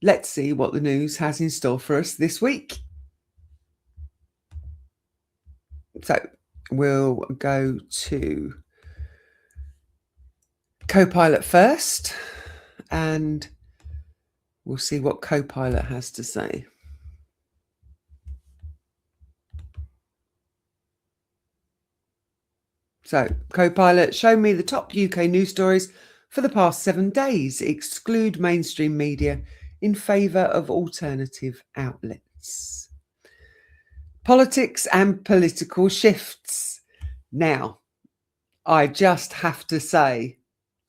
Let's see what the news has in store for us this week. So we'll go to Copilot first, and we'll see what Copilot has to say. So, Copilot, show me the top UK news stories for the past 7 days. Exclude mainstream media in favour of alternative outlets. Politics and political shifts. Now, I just have to say,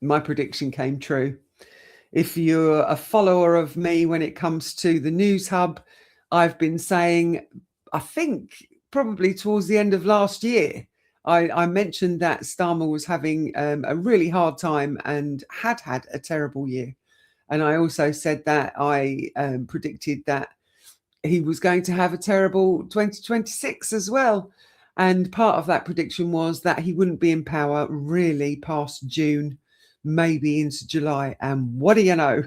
my prediction came true. If you're a follower of me when it comes to the News Hub, I've been saying, I think probably towards the end of last year, I mentioned that Starmer was having a really hard time and had a terrible year. And I also said that I predicted that he was going to have a terrible 2026 as well. And part of that prediction was that he wouldn't be in power really past June, maybe into July. And what do you know?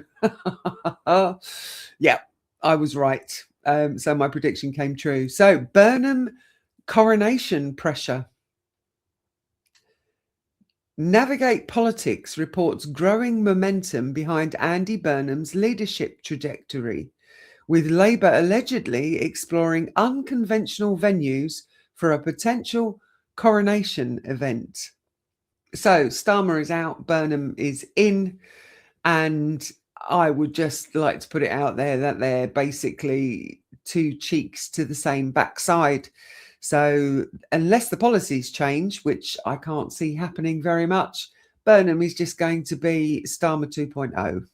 Yeah, I was right. So my prediction came true. So Burnham coronation pressure. Navigate Politics reports growing momentum behind Andy Burnham's leadership trajectory, with Labour allegedly exploring unconventional venues for a potential coronation event. So Starmer is out, Burnham is in, and I would just like to put it out there that they're basically two cheeks to the same backside. So unless the policies change, which I can't see happening very much, Burnham is just going to be Starmer 2.0.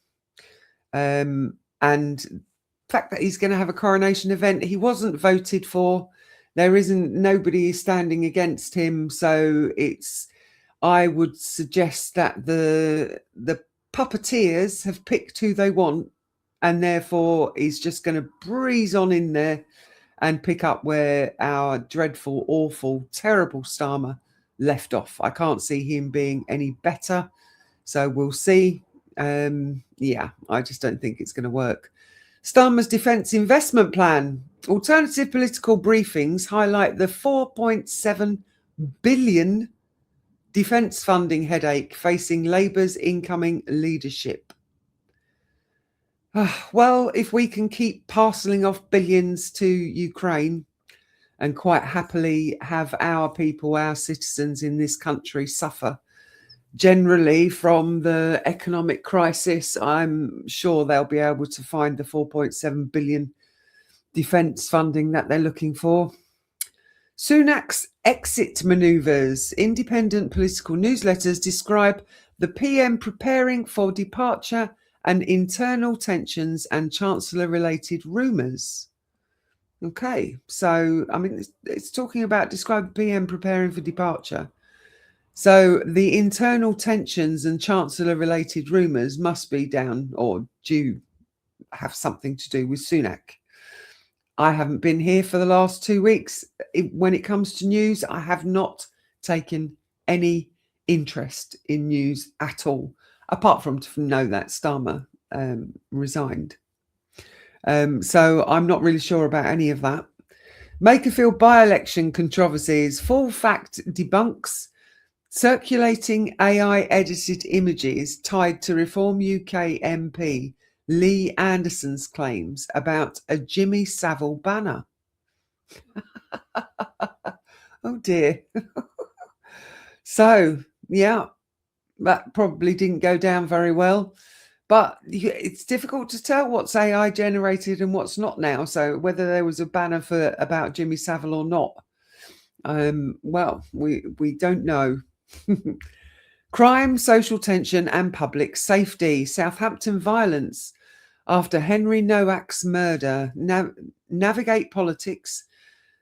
And the fact that he's going to have a coronation event, he wasn't voted for. There isn't, nobody is standing against him. So I would suggest that the puppeteers have picked who they want, and therefore he's just going to breeze on in there and pick up where our dreadful, awful, terrible Starmer left off. I can't see him being any better. So we'll see. Yeah, I just don't think it's going to work. Starmer's defence investment plan. Alternative political briefings highlight the 4.7 billion defence funding headache facing Labour's incoming leadership. Well, if we can keep parcelling off billions to Ukraine and quite happily have our people, our citizens in this country suffer generally from the economic crisis, I'm sure they'll be able to find the 4.7 billion defence funding that they're looking for. Sunak's exit manoeuvres. Independent political newsletters describe the PM preparing for departure and internal tensions and Chancellor-related rumours. Okay, so, I mean, it's talking about describe PM preparing for departure. So the internal tensions and Chancellor-related rumours must be down or do have something to do with Sunak. I haven't been here for the last 2 weeks. When it comes to news, I have not taken any interest in news at all, apart from to know that Starmer resigned. So I'm not really sure about any of that. Makerfield by-election controversies. Full fact debunks circulating AI-edited images tied to Reform UK MP Lee Anderson's claims about a Jimmy Savile banner. Oh dear. So, yeah, that probably didn't go down very well. But it's difficult to tell what's AI generated and what's not now. So whether there was a banner about Jimmy Savile or not, well, we don't know. Crime, social tension and public safety. Southampton violence after Henry Nowak's murder. Navigate Politics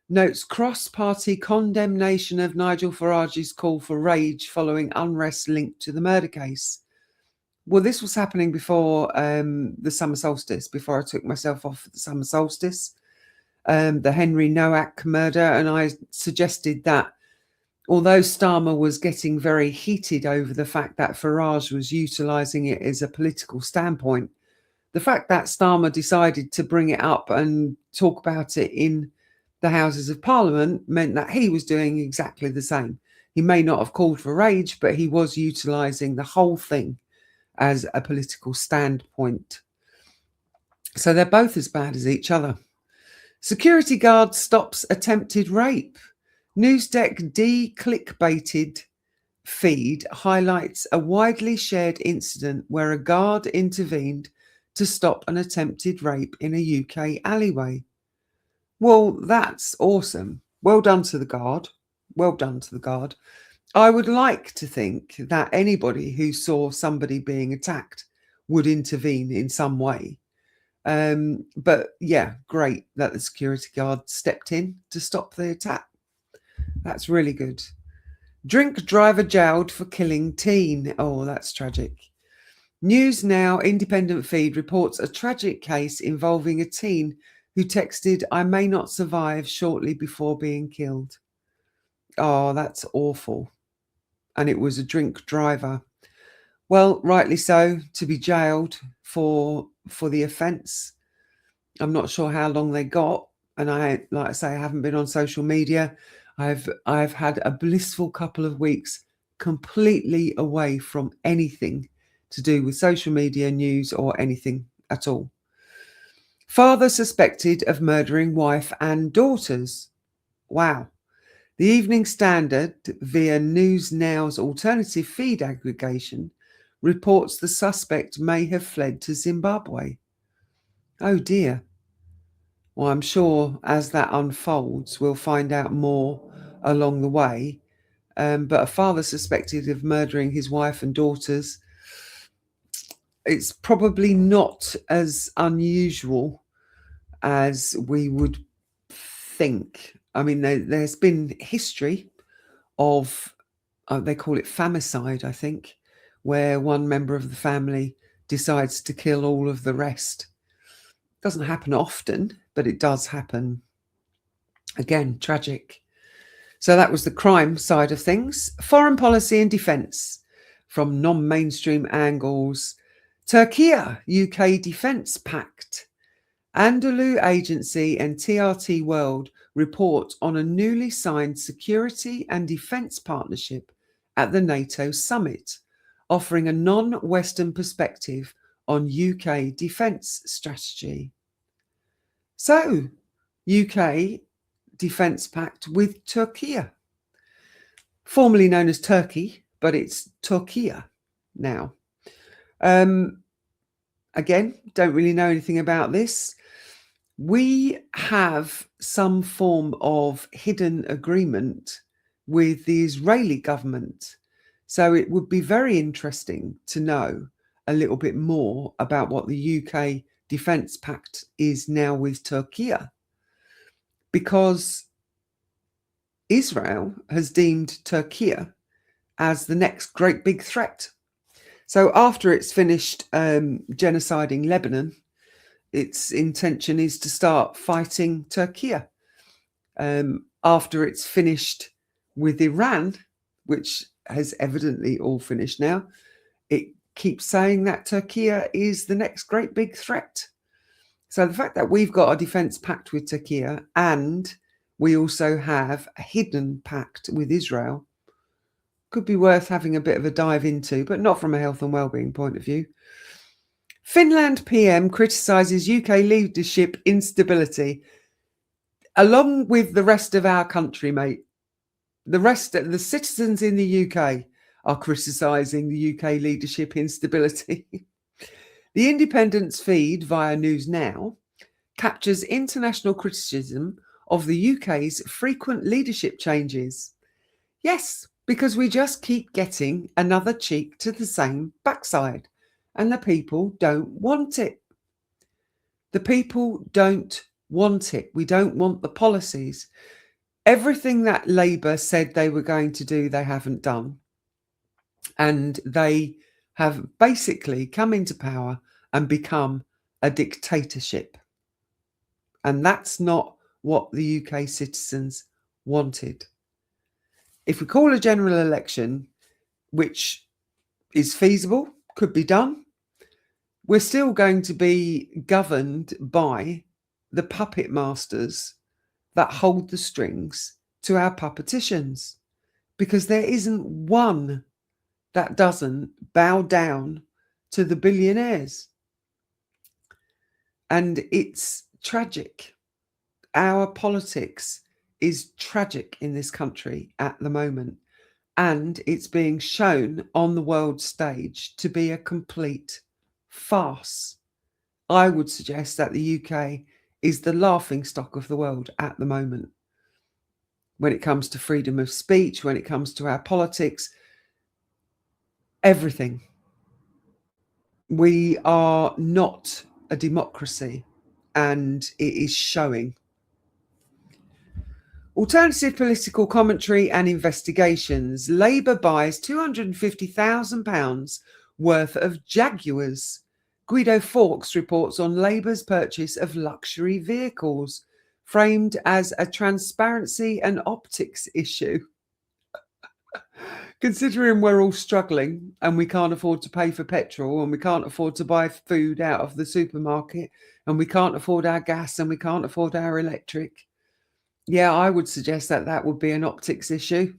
notes cross-party condemnation of Nigel Farage's call for rage following unrest linked to the murder case. Well, this was happening before the summer solstice, before I took myself off for the summer solstice, the Henry Nowak murder. And I suggested that although Starmer was getting very heated over the fact that Farage was utilising it as a political standpoint, The fact that Starmer decided to bring it up and talk about it in the Houses of Parliament meant that he was doing exactly the same. He may not have called for rage, but he was utilising the whole thing as a political standpoint. So they're both as bad as each other. Security guard stops attempted rape. Newsdeck de-clickbaited feed highlights a widely shared incident where a guard intervened to stop an attempted rape in a UK alleyway. Well, that's awesome. Well done to the guard. Well done to the guard. I would like to think that anybody who saw somebody being attacked would intervene in some way. But yeah, great that the security guard stepped in to stop the attack. That's really good. Drink driver jailed for killing teen. Oh, that's tragic. News Now independent feed reports a tragic case involving a teen who texted, "I may not survive," shortly before being killed. Oh, that's awful. And it was a drink driver. Well, rightly so, to be jailed for the offence. I'm not sure how long they got. And I, like I say, I haven't been on social media. I've had a blissful couple of weeks completely away from anything to do with social media, news, or anything at all. Father suspected of murdering wife and daughters. Wow. The Evening Standard, via News Now's alternative feed aggregation, reports the suspect may have fled to Zimbabwe. Oh dear. Well, I'm sure as that unfolds, we'll find out more along the way. But a father suspected of murdering his wife and daughters, it's probably not as unusual as we would think. I mean, there's been history of, they call it famicide, I think, where one member of the family decides to kill all of the rest. Doesn't happen often, but it does happen. Again, tragic. So that was the crime side of things. Foreign policy and defence from non-mainstream angles. Turkey, UK Defence Pact. Anadolu Agency and TRT World report on a newly signed security and defence partnership at the NATO summit, offering a non-Western perspective on UK defence strategy. So, UK Defence Pact with Turkey, formerly known as Turkey, but it's Turkey now. Again, don't really know anything about this. We have some form of hidden agreement with the Israeli government. So it would be very interesting to know a little bit more about what the UK Defence Pact is now with Turkey, because Israel has deemed Turkey as the next great big threat. So after it's finished genociding Lebanon, its intention is to start fighting Turkey. After it's finished with Iran, which has evidently all finished now, it keeps saying that Turkey is the next great big threat. So the fact that we've got a defence pact with Turkey and we also have a hidden pact with Israel could be worth having a bit of a dive into, but not from a health and wellbeing point of view. Finland PM criticises UK leadership instability. Along with the rest of our country, mate. The rest of the citizens in the UK are criticising the UK leadership instability. The Independent's feed via News Now captures international criticism of the UK's frequent leadership changes. Yes, because we just keep getting another cheek to the same backside, and the people don't want it. The people don't want it. We don't want the policies. Everything that Labour said they were going to do, they haven't done. And they have basically come into power and become a dictatorship. And that's not what the UK citizens wanted. If we call a general election, which is feasible, could be done, we're still going to be governed by the puppet masters that hold the strings to our puppeticians, because there isn't one that doesn't bow down to the billionaires. And it's tragic. Our politics is tragic in this country at the moment. And it's being shown on the world stage to be a complete farce. I would suggest that the UK is the laughingstock of the world at the moment when it comes to freedom of speech, when it comes to our politics, everything. We are not a democracy, and it is showing. Alternative political commentary and investigations. Labour buys £250,000 worth of Jaguars. Guido Fawkes reports on Labour's purchase of luxury vehicles, framed as a transparency and optics issue. Considering we're all struggling and we can't afford to pay for petrol and we can't afford to buy food out of the supermarket and we can't afford our gas and we can't afford our electric, yeah, I would suggest that that would be an optics issue.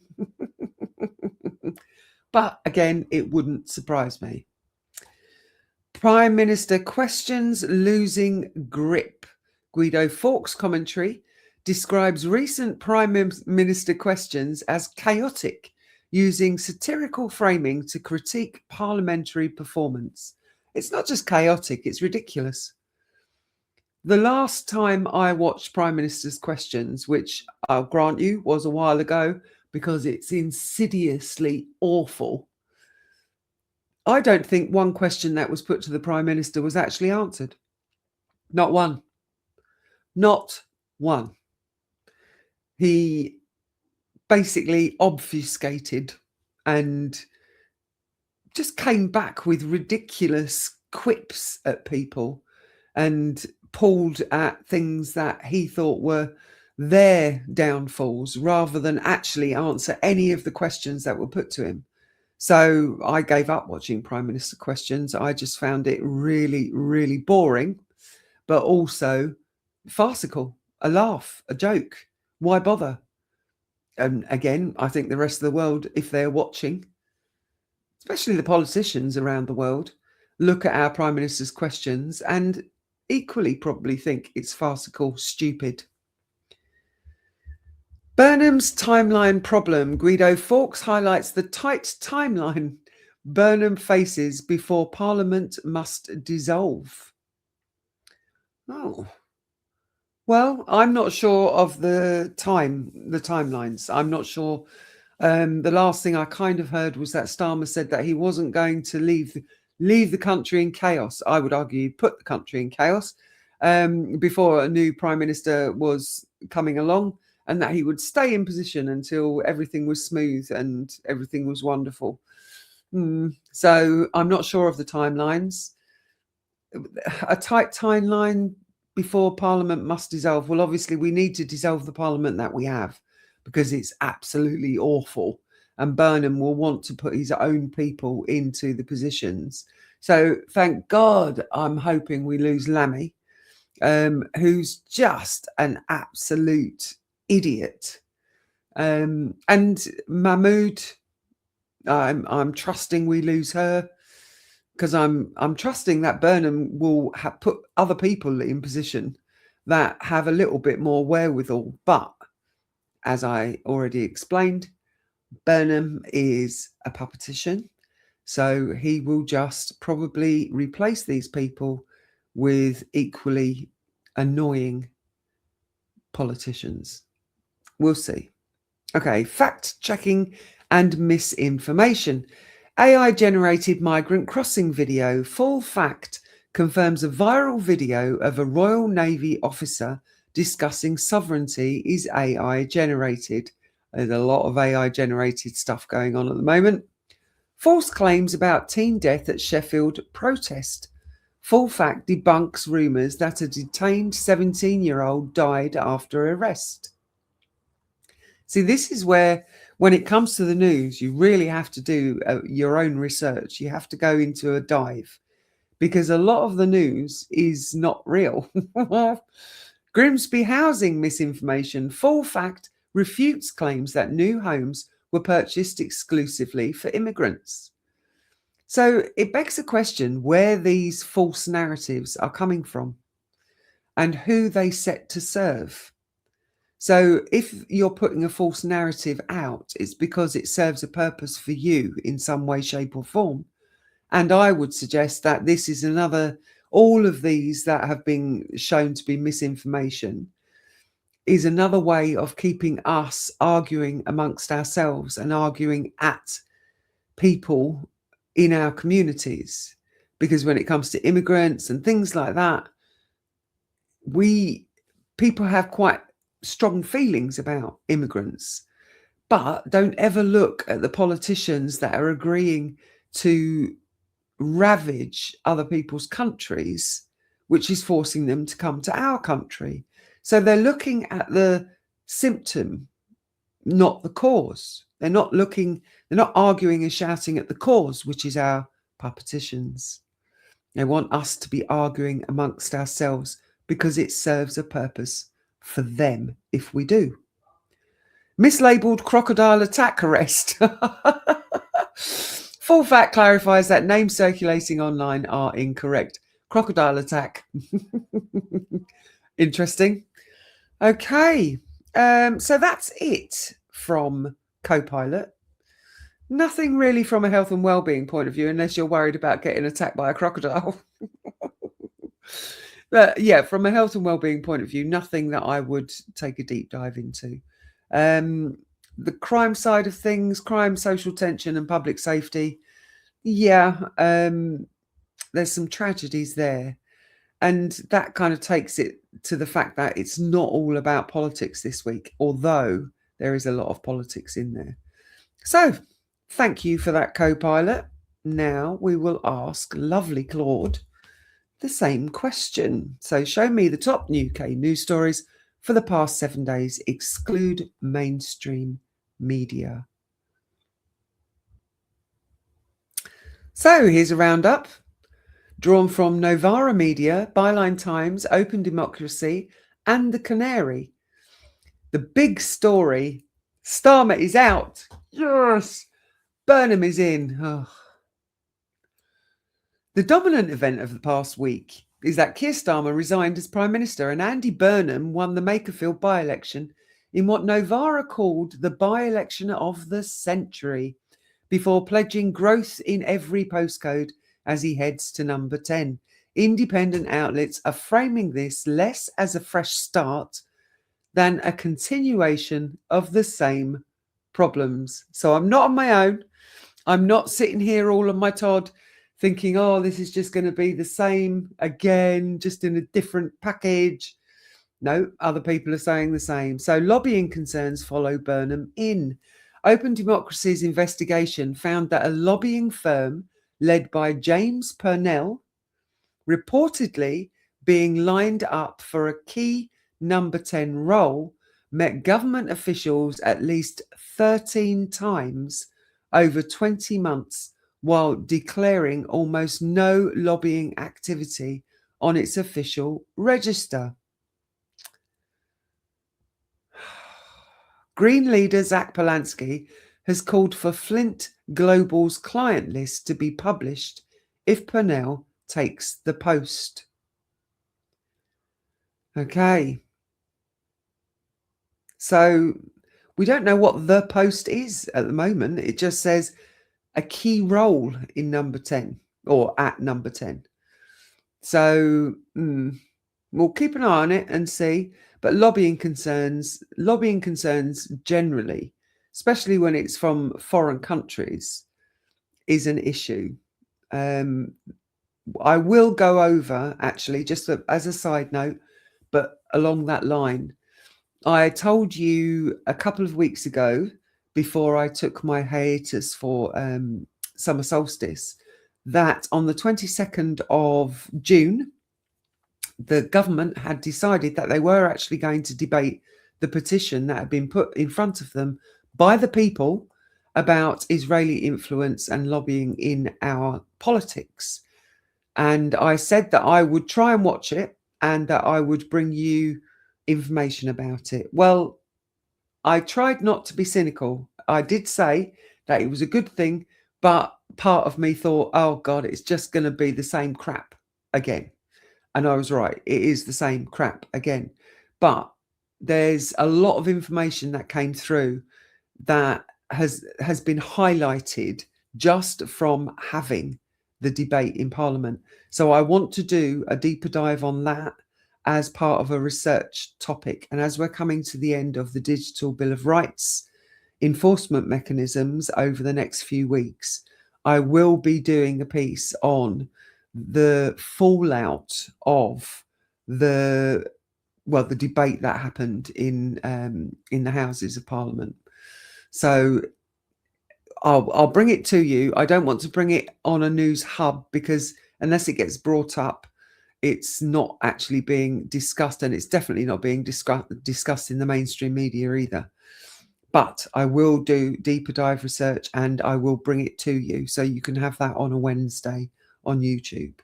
But again, it wouldn't surprise me. Prime Minister questions losing grip. Guido Fawkes commentary describes recent Prime Minister questions as chaotic, using satirical framing to critique parliamentary performance. It's not just chaotic, it's ridiculous. The last time I watched Prime Minister's questions, which I'll grant you was a while ago because it's insidiously awful, I don't think one question that was put to the Prime Minister was actually answered. Not one. Not one. He basically obfuscated and just came back with ridiculous quips at people and pulled at things that he thought were their downfalls rather than actually answer any of the questions that were put to him. So I gave up watching Prime Minister questions. I just found it really, really boring, but also farcical, a laugh, a joke. Why bother? And again, I think the rest of the world, if they're watching, especially the politicians around the world, look at our Prime Minister's questions and equally probably think it's farcical, stupid. Burnham's timeline problem. Guido Fawkes highlights the tight timeline Burnham faces before Parliament must dissolve. Oh. Well, I'm not sure of the timelines. I'm not sure. The last thing I kind of heard was that Starmer said that he wasn't going to leave the country in chaos. I would argue put the country in chaos before a new Prime Minister was coming along, and that he would stay in position until everything was smooth and everything was wonderful. So I'm not sure of the timelines. A tight timeline before Parliament must dissolve. Well, obviously we need to dissolve the Parliament that we have because it's absolutely awful, and Burnham will want to put his own people into the positions. So thank God I'm hoping we lose Lammy, who's just an absolute idiot. And Mahmood, I'm trusting we lose her, because I'm trusting that Burnham will put other people in position that have a little bit more wherewithal. But as I already explained, Burnham is a puppetician, so he will just probably replace these people with equally annoying politicians. We'll see. Okay, fact-checking and misinformation. AI-generated migrant crossing video. Full fact confirms a viral video of a Royal Navy officer discussing sovereignty is AI-generated. There's a lot of AI-generated stuff going on at the moment. False claims about teen death at Sheffield protest. Full fact debunks rumours that a detained 17-year-old died after arrest. See, this is where, when it comes to the news, you really have to do your own research. You have to go into a dive, because a lot of the news is not real. Grimsby housing misinformation. Full fact refutes claims that new homes were purchased exclusively for immigrants. So it begs the question where these false narratives are coming from and who they set to serve. So if you're putting a false narrative out, it's because it serves a purpose for you in some way, shape or form. And I would suggest that this is another, all of these that have been shown to be misinformation is another way of keeping us arguing amongst ourselves and arguing at people in our communities. Because when it comes to immigrants and things like that, people have quite strong feelings about immigrants, but don't ever look at the politicians that are agreeing to ravage other people's countries, which is forcing them to come to our country. So they're looking at the symptom, not the cause. They're not arguing and shouting at the cause, which is our politicians. They want us to be arguing amongst ourselves because it serves a purpose for them if we do. Mislabeled crocodile attack arrest. Full fact clarifies that names circulating online are incorrect. Crocodile attack. Interesting. Okay. So that's it from Copilot. Nothing really from a health and well-being point of view, unless you're worried about getting attacked by a crocodile. But yeah, from a health and well-being point of view, nothing that I would take a deep dive into. The crime side of things, crime, social tension and public safety. Yeah, there's some tragedies there. And that kind of takes it to the fact that it's not all about politics this week, although there is a lot of politics in there. So thank you for that, Copilot. Now we will ask lovely Claude the same question. So show me the top UK news stories for the past 7 days. Exclude mainstream media. So here's a roundup drawn from Novara Media, Byline Times, Open Democracy, and The Canary. The big story: Starmer is out. Yes. Burnham is in. Oh. The dominant event of the past week is that Keir Starmer resigned as Prime Minister and Andy Burnham won the Makerfield by-election in what Novara called the by-election of the century, before pledging growth in every postcode as he heads to number 10. Independent outlets are framing this less as a fresh start than a continuation of the same problems. So I'm not on my own. I'm not sitting here all on my Todd thinking, oh, this is just going to be the same again, just in a different package. No, other people are saying the same. So lobbying concerns follow Burnham in. Open Democracy's investigation found that a lobbying firm led by James Purnell, reportedly being lined up for a key number 10 role, met government officials at least 13 times over 20 months while declaring almost no lobbying activity on its official register. Green leader Zach Polanski has called for Flint Global's client list to be published if Purnell takes the post. Okay. So we don't know what the post is at the moment. It just says a key role in number 10 or at number 10. So we'll keep an eye on it and see. But lobbying concerns generally, especially when it's from foreign countries, is an issue. I will go over, actually, just as a side note, but along that line, I told you a couple of weeks ago, before I took my hiatus for summer solstice, that on the 22nd of June, the government had decided that they were actually going to debate the petition that had been put in front of them by the people about Israeli influence and lobbying in our politics. And I said that I would try and watch it and that I would bring you information about it. Well, I tried not to be cynical. I did say that it was a good thing, but part of me thought, oh God, it's just going to be the same crap again. And I was right. It is the same crap again. But there's a lot of information that came through that has been highlighted just from having the debate in Parliament. So I want to do a deeper dive on that as part of a research topic. And as we're coming to the end of the Digital Bill of Rights enforcement mechanisms over the next few weeks, I will be doing a piece on the fallout of the debate that happened in the Houses of Parliament. So I'll bring it to you. I don't want to bring it on a news hub because unless it gets brought up, it's not actually being discussed, and it's definitely not being discussed in the mainstream media either. But I will do deeper dive research and I will bring it to you so you can have that on a Wednesday on YouTube.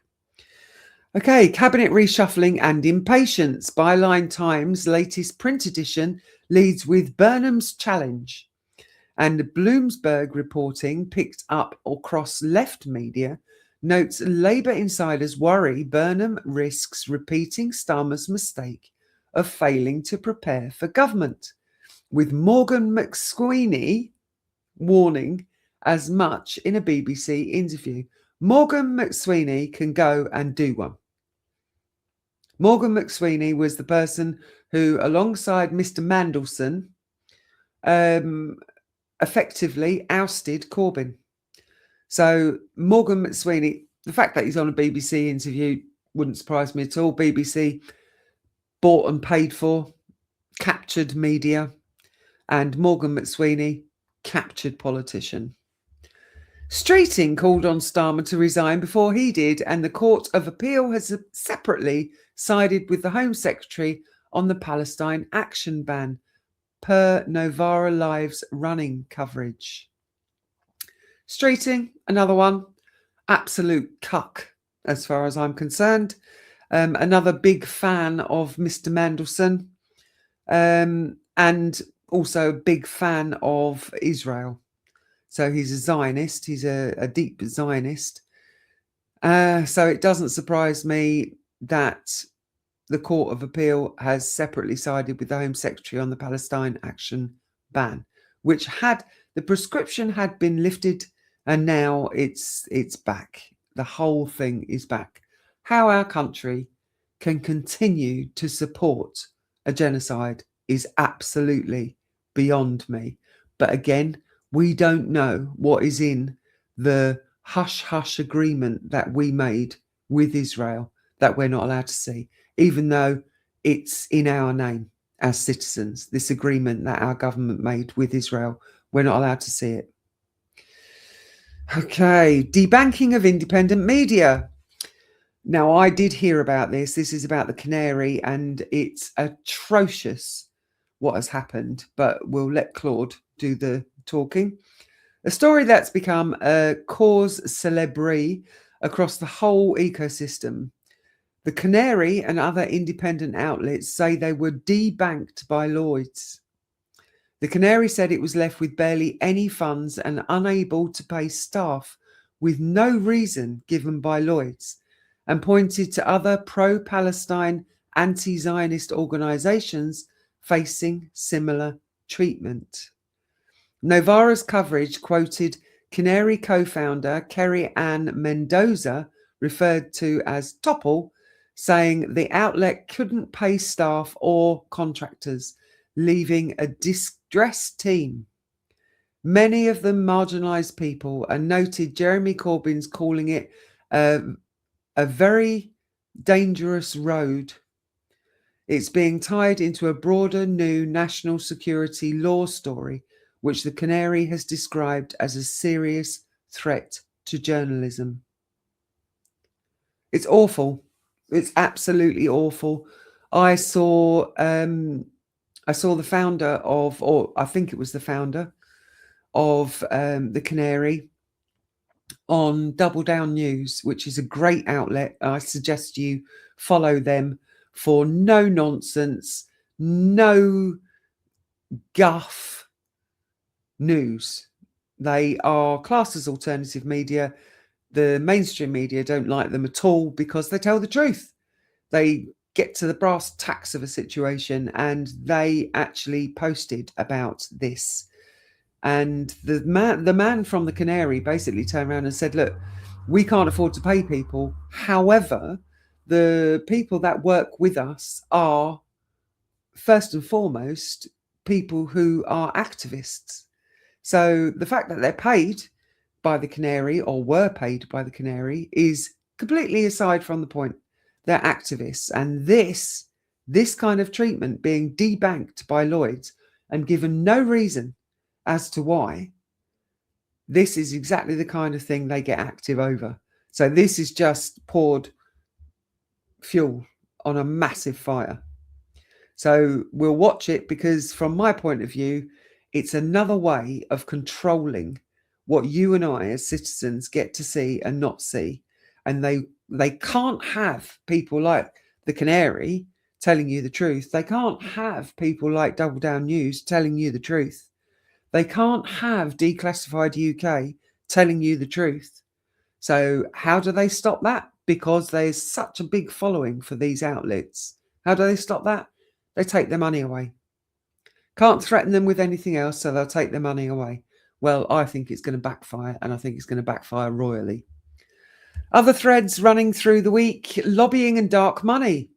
Okay, Cabinet reshuffling and impatience. Byline Times latest print edition leads with Burnham's challenge. And Bloomberg reporting picked up across left media notes Labour insiders worry Burnham risks repeating Starmer's mistake of failing to prepare for government, with Morgan McSweeney warning as much in a BBC interview. Morgan McSweeney can go and do one. Morgan McSweeney was the person who, alongside Mr. Mandelson, effectively ousted Corbyn. So Morgan McSweeney, the fact that he's on a BBC interview wouldn't surprise me at all. BBC bought and paid for, captured media, and Morgan McSweeney, captured politician. Streeting called on Starmer to resign before he did, and the Court of Appeal has separately sided with the Home Secretary on the Palestine action ban, per Novara Live's running coverage. Streeting, another one, absolute cuck as far as I'm concerned. Another big fan of Mr. Mandelson, and also a big fan of Israel. So he's a Zionist, he's a deep Zionist. So it doesn't surprise me that the Court of Appeal has separately sided with the Home Secretary on the Palestine action ban, which the prescription had been lifted and now it's back. The whole thing is back. How our country can continue to support a genocide is absolutely beyond me. But again, we don't know what is in the hush-hush agreement that we made with Israel that we're not allowed to see, even though it's in our name as citizens. This agreement that our government made with Israel, we're not allowed to see it. Okay, debanking of independent media. Now, I did hear about this. This is about the Canary, and it's atrocious what has happened, but we'll let Claude do the talking. A story that's become a cause célèbre across the whole ecosystem. The Canary and other independent outlets say they were debanked by Lloyd's. The Canary said it was left with barely any funds and unable to pay staff, with no reason given by Lloyd's, and pointed to other pro-Palestine anti-Zionist organisations facing similar treatment. Novara's coverage quoted Canary co-founder Kerry Ann Mendoza, referred to as Topple, saying the outlet couldn't pay staff or contractors, leaving a distressed team. Many of them marginalised people, and noted Jeremy Corbyn's calling it a very dangerous road. It's being tied into a broader new national security law story, which the Canary has described as a serious threat to journalism. It's awful. It's absolutely awful. I saw the founder of, or I think it was the founder of the Canary, on Double Down News, which is a great outlet. I suggest you follow them for no nonsense, no guff news. They are classed as alternative media. The mainstream media don't like them at all because they tell the truth. They get to the brass tacks of a situation, and they actually posted about this. And the man from the Canary basically turned around and said, look, we can't afford to pay people. However, the people that work with us are, first and foremost, people who are activists. So the fact that they're paid by the Canary, or were paid by the Canary, is completely aside from the point. They're activists. And this kind of treatment being debanked by Lloyd's and given no reason as to why, this is exactly the kind of thing they get active over. So this is just poured fuel on a massive fire. So we'll watch it, because from my point of view, it's another way of controlling what you and I as citizens get to see and not see. And they can't have people like the Canary telling you the truth. They can't have people like Double Down News telling you the truth. They can't have Declassified UK telling you the truth. So how do they stop that? Because there's such a big following for these outlets. How do they stop that? They take their money away. Can't threaten them with anything else, so they'll take their money away. Well, I think it's going to backfire, and I think it's going to backfire royally. Other threads running through the week: lobbying and dark money.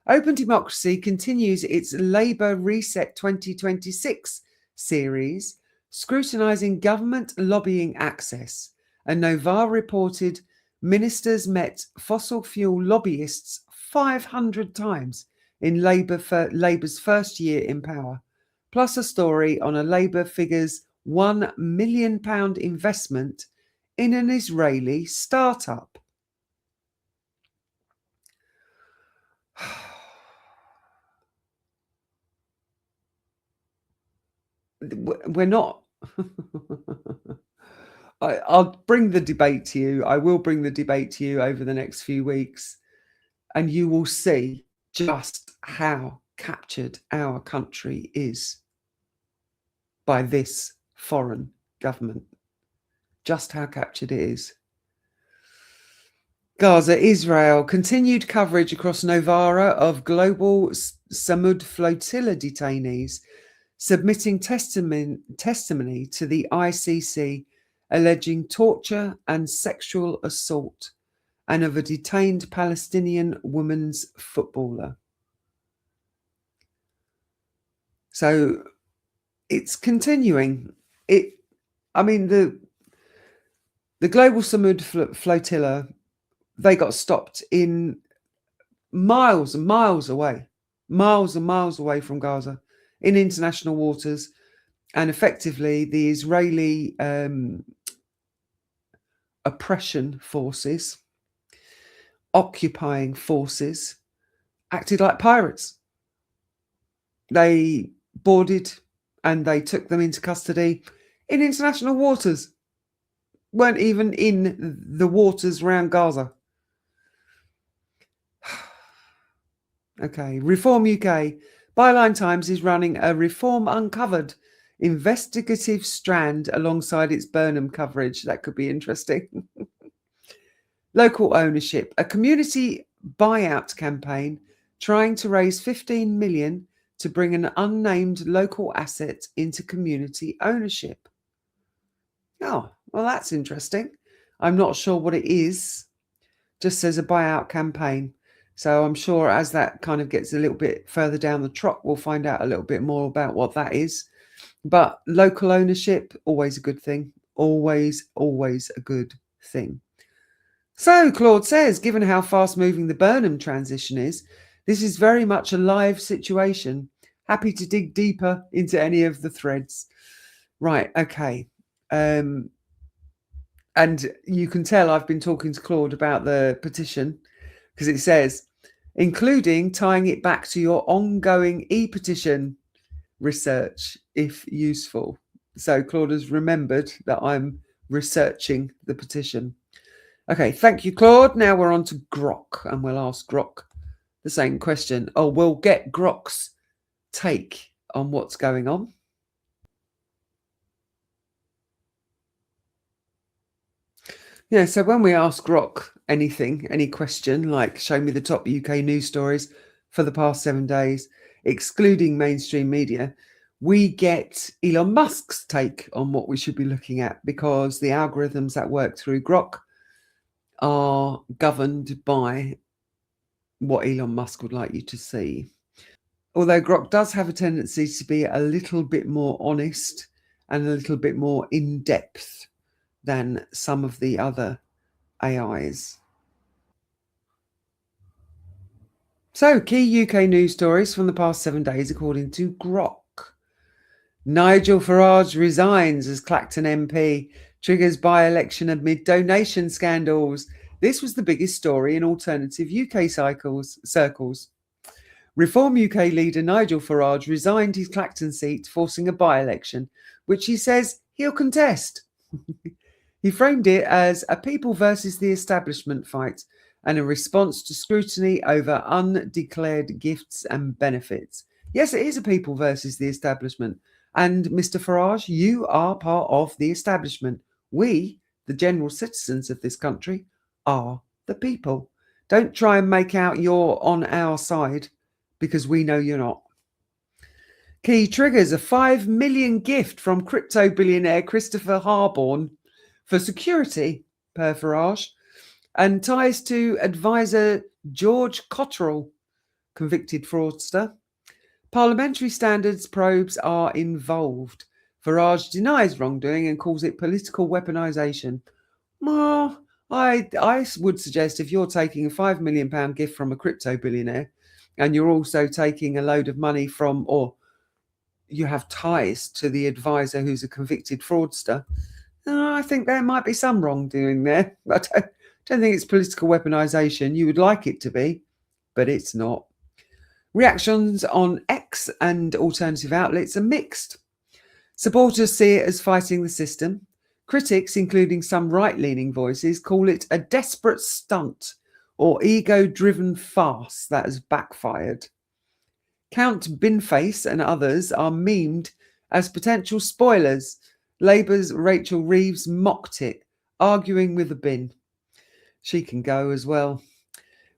Open Democracy continues its Labour Reset 2026 series, scrutinising government lobbying access. And Novare reported ministers met fossil fuel lobbyists 500 times in Labour's first year in power, plus a story on a Labour figures £1 million investment in an Israeli startup. We're not. I'll bring the debate to you. I will bring the debate to you over the next few weeks, and you will see just how captured our country is by this foreign government. Just how captured it is. Gaza, Israel, continued coverage across Novara of global Samud flotilla detainees submitting testimony to the ICC alleging torture and sexual assault, and of a detained Palestinian women's footballer. So it's continuing. The global Samud flotilla, they got stopped in miles and miles away from Gaza, in international waters, and effectively the Israeli oppression forces, occupying forces, acted like pirates. They boarded and they took them into custody in international waters, weren't even in the waters around Gaza. Okay, Reform UK. Byline Times is running a Reform Uncovered investigative strand alongside its Burnham coverage. That could be interesting. Local ownership. A community buyout campaign trying to raise 15 million to bring an unnamed local asset into community ownership. Oh, well, that's interesting. I'm not sure what it is. Just says a buyout campaign. So I'm sure as that kind of gets a little bit further down the trot, we'll find out a little bit more about what that is. But local ownership, always a good thing. Always, always a good thing. So Claude says, given how fast moving the Burnham transition is, this is very much a live situation. Happy to dig deeper into any of the threads. Right, okay. And you can tell I've been talking to Claude about the petition, because it says, including tying it back to your ongoing e-petition research, if useful. So Claude has remembered that I'm researching the petition. Okay, thank you, Claude. Now we're on to Grok, and we'll ask Grok the same question. Oh, we'll get Grok's take on what's going on. Yeah, so when we ask Grok anything, any question, like show me the top UK news stories for the past 7 days, excluding mainstream media, we get Elon Musk's take on what we should be looking at, because the algorithms that work through Grok are governed by what Elon Musk would like you to see. Although Grok does have a tendency to be a little bit more honest and a little bit more in depth than some of the other AIs. So, key UK news stories from the past 7 days, according to Grok. Nigel Farage resigns as Clacton MP, triggers by-election amid donation scandals. This was the biggest story in alternative UK circles. Reform UK leader Nigel Farage resigned his Clacton seat, forcing a by-election, which he says he'll contest. He framed it as a people versus the establishment fight and a response to scrutiny over undeclared gifts and benefits. Yes, it is a people versus the establishment. And Mr. Farage, you are part of the establishment. We, the general citizens of this country, are the people. Don't try and make out you're on our side, because we know you're not. Key triggers: a 5 million gift from crypto billionaire Christopher Harborne for security, per Farage, and ties to advisor George Cotterill, convicted fraudster. Parliamentary standards probes are involved. Farage denies wrongdoing and calls it political weaponisation. Well, I would suggest, if you're taking a £5 million gift from a crypto billionaire and you're also taking a load of money from, or you have ties to the advisor who's a convicted fraudster, I think there might be some wrongdoing there. I don't think it's political weaponisation. You would like it to be, but it's not. Reactions on X and alternative outlets are mixed. Supporters see it as fighting the system. Critics, including some right-leaning voices, call it a desperate stunt or ego-driven farce that has backfired. Count Binface and others are memed as potential spoilers. Labour's Rachel Reeves mocked it, arguing with the bin. She can go as well.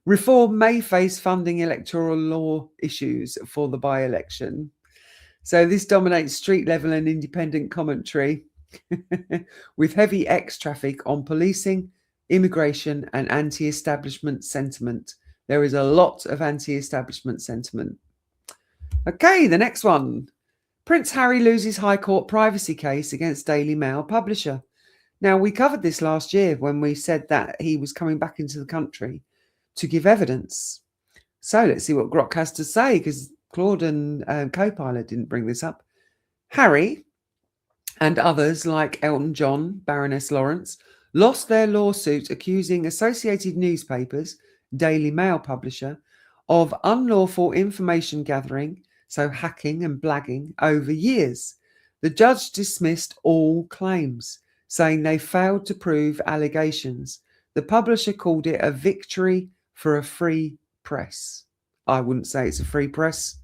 Reform may face funding electoral law issues for the by-election. So this dominates street level and independent commentary with heavy X traffic on policing, immigration and anti-establishment sentiment. There is a lot of anti-establishment sentiment. Okay, the next one. Prince Harry loses High Court privacy case against Daily Mail publisher. Now, we covered this last year when we said that he was coming back into the country to give evidence. So let's see what Grok has to say, because Claude and Copilot didn't bring this up. Harry and others like Elton John, Baroness Lawrence, lost their lawsuit accusing Associated Newspapers, Daily Mail publisher, of unlawful information gathering, so hacking and blagging, over years. The judge dismissed all claims, saying they failed to prove allegations. The publisher called it a victory for a free press. I wouldn't say it's a free press.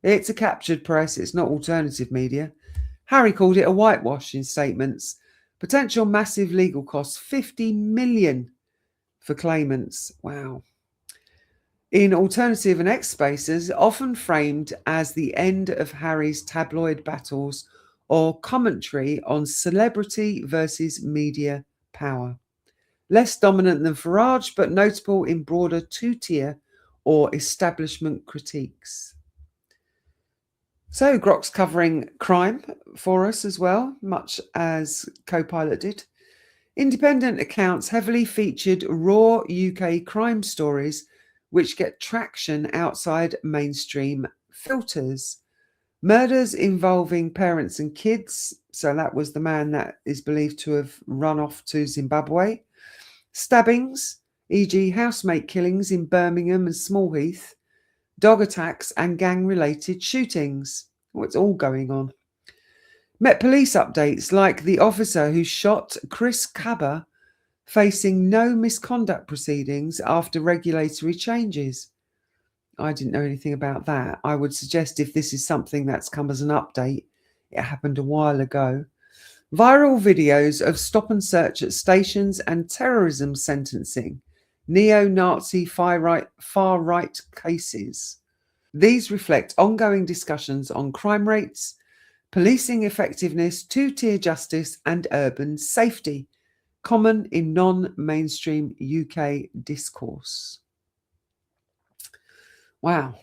It's a captured press. It's not alternative media. Harry called it a whitewash in statements. Potential massive legal costs, 50 million for claimants. Wow. In alternative and X spaces, often framed as the end of Harry's tabloid battles or commentary on celebrity versus media power. Less dominant than Farage, but notable in broader two-tier or establishment critiques. So Grok's covering crime for us as well, much as Copilot did. Independent accounts heavily featured raw UK crime stories which get traction outside mainstream filters. Murders involving parents and kids, so that was the man that is believed to have run off to Zimbabwe. Stabbings, e.g. housemate killings in Birmingham and Smallheath. Dog attacks and gang-related shootings. It's all going on. Met Police updates like the officer who shot Chris Cabba facing no misconduct proceedings after regulatory changes. I didn't know anything about that. I would suggest if this is something that's come as an update, it happened a while ago. Viral videos of stop and search at stations and terrorism sentencing, neo-Nazi far-right cases. These reflect ongoing discussions on crime rates, policing effectiveness, two-tier justice and urban safety, common in non-mainstream UK discourse. Wow.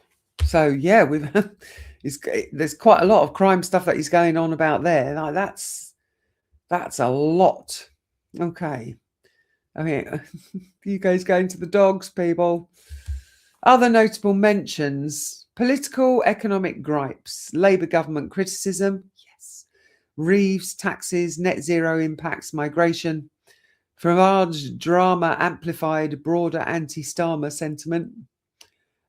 So yeah, there's quite a lot of crime stuff that is going on about there. Like that's a lot. Okay. I mean, you guys going to the dogs, people. Other notable mentions: political economic gripes, Labour government criticism. Yes. Reeves taxes, net zero impacts migration. Farage drama amplified broader anti-Starmer sentiment.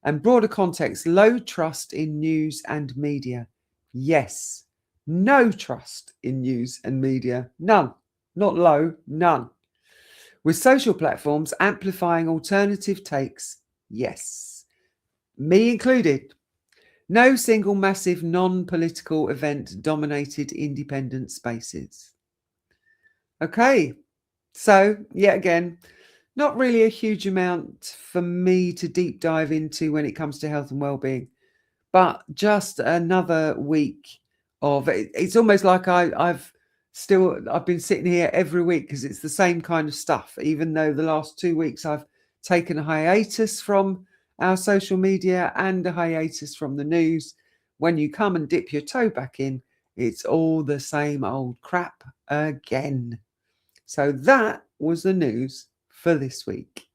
And broader context, low trust in news and media. Yes, no trust in news and media. None. Not low, none. With social platforms amplifying alternative takes. Yes. Me included. No single massive non-political event dominated independent spaces. Okay. So, yet again, not really a huge amount for me to deep dive into when it comes to health and well-being, but just another week of it. It's almost like I've been sitting here every week because it's the same kind of stuff, even though the last 2 weeks I've taken a hiatus from our social media and a hiatus from the news. When you come and dip your toe back in, it's all the same old crap again. So that was the news for this week.